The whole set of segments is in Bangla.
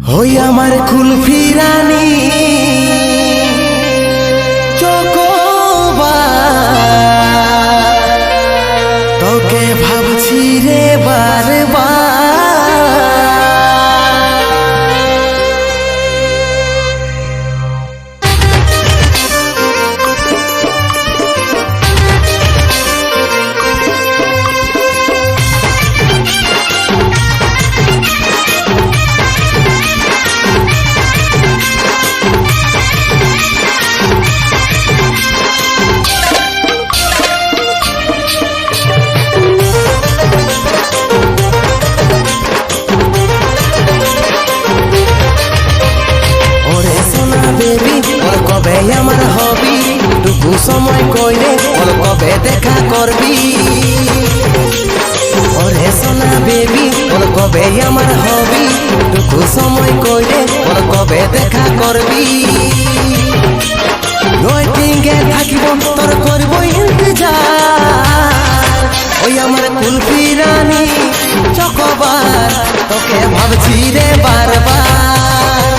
হই আমার কুলফি রানী চকোবার, তোকে ভাবছি রে বারবার। কবে আমার হবি টুকু সময় কইরে ওর কবে দেখা করবি? ওরে সোনা বেবি ওর কবে আমার হবি টুকু সময় কইরে ওর কবে দেখা করবি? ওয়েটিংয়ে থাকিব তোর করব ইন্তজার। ওই আমার কুলফি রানী চকোবার, তোকে ভাবছি রে বারবার।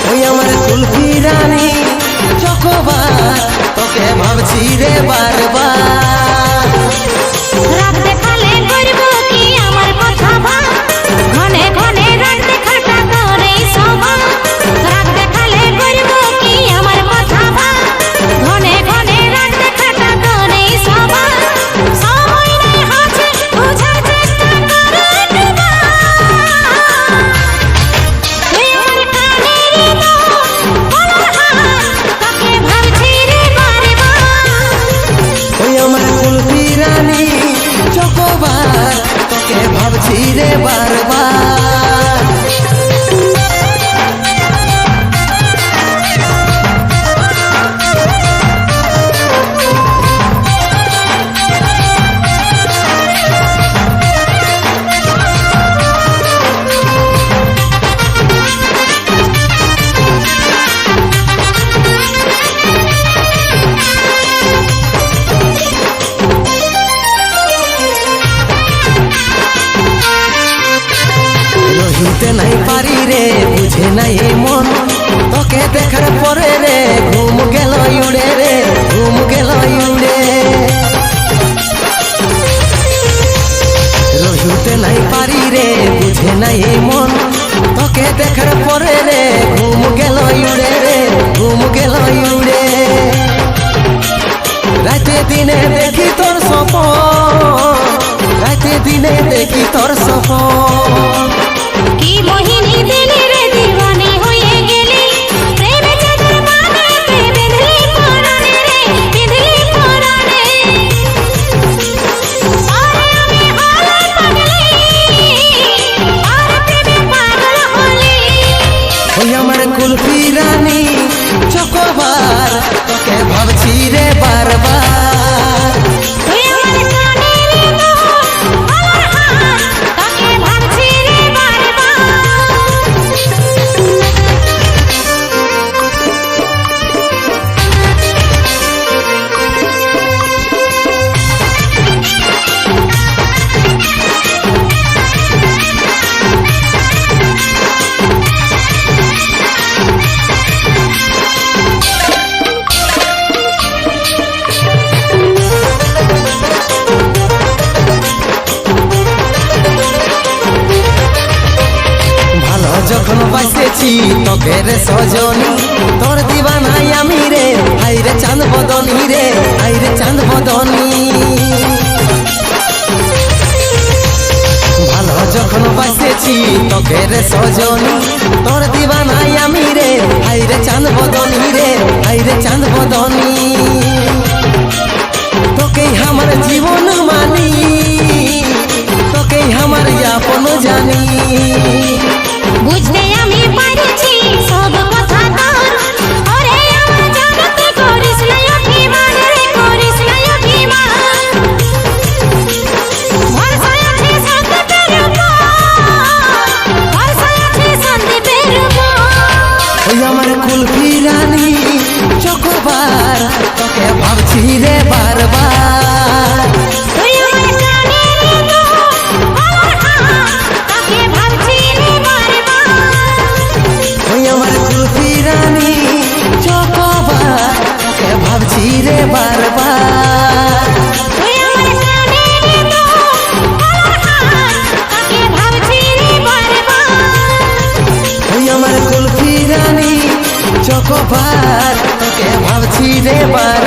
ওই আমার কুলফি রানী চকোবার, তোকে ভাবছি রে বারবার। রাত দেখালে করব কি আমার কথা ভাব, ঘনে ঘনে রাত দেখাটা করে সবা। রাত দেখালে করব কি আমার কথা ভাব, ঘনে ঘনে রাত দেখাটা করে সবা। সময় নেই হাতে বুঝার চেষ্টা করে ডুবা। তুই আমার কানের বলার হার, তোকে ভাবছি রে বারবার। ওই আমার কুলফি রানী চকোবার, তোকে ভাবছি রে বারবার। রহিতে নাই পারি রে, বুঝে নাই এই মন, তোকে দেখার পরে রে ঘুম গেল উড়ে রে, ঘুম গেল উড়ে। রহিতে নাই পারি রে, বুঝে নাই এই মন, তোকে দেখার পরে রে ঘুম গেল উড়ে রে, ঘুম গেল উড়ে। রাতে দিনে দেখি তোর স্বপন, রাতে দিনে দেখি তোর স্বপন। কি মোহিনী দিলি রে দিওয়ানি হয়ে গেলি, প্রেমে চাদর বাঁধতে বেঁধলি পরাণে রে, বেঁধলি পরাণে। আরে আমি হলে পাগলি, আর প্রেমে পাগল হলি। ওই আমার কুলফি রানী চকোবার, তোকে ভাবছি রে বারবার। তুই আমার কানের বলার হার, তোকে ভাবছি রে বারবার। ভালো যখন বাঁচেছি তোকে রে সজনী, তোর দিবানাই আমি রে, হাই রে চাঁদ বদনী রে, হাই রে চাঁদ বদনী। ভালো যখন বাঁচেছি তোকে রে সজনী, তোর দিবানাই আমি রে, হাই রে চাঁদ বদনী রে, হাই রে চাঁদ বদনী। তোকেই আমার জীবন মানি, তোকেই আমার আপন জানি। বুঝতে আমি পারছি সব কথা তোর, ওরে আমার জানতে করিস না অভিমান রে, করিস না অভিমান। ভরসা আছে সন্দীপের উপর, ভরসা আছে সন্দীপের উপর। ওই আমার কুলফি রানী চকোবার, তোকে ভাবছি রে বারবার। তুই আমার কানের বলার হার, তোকে ভাবছি রে বারবার। রে বার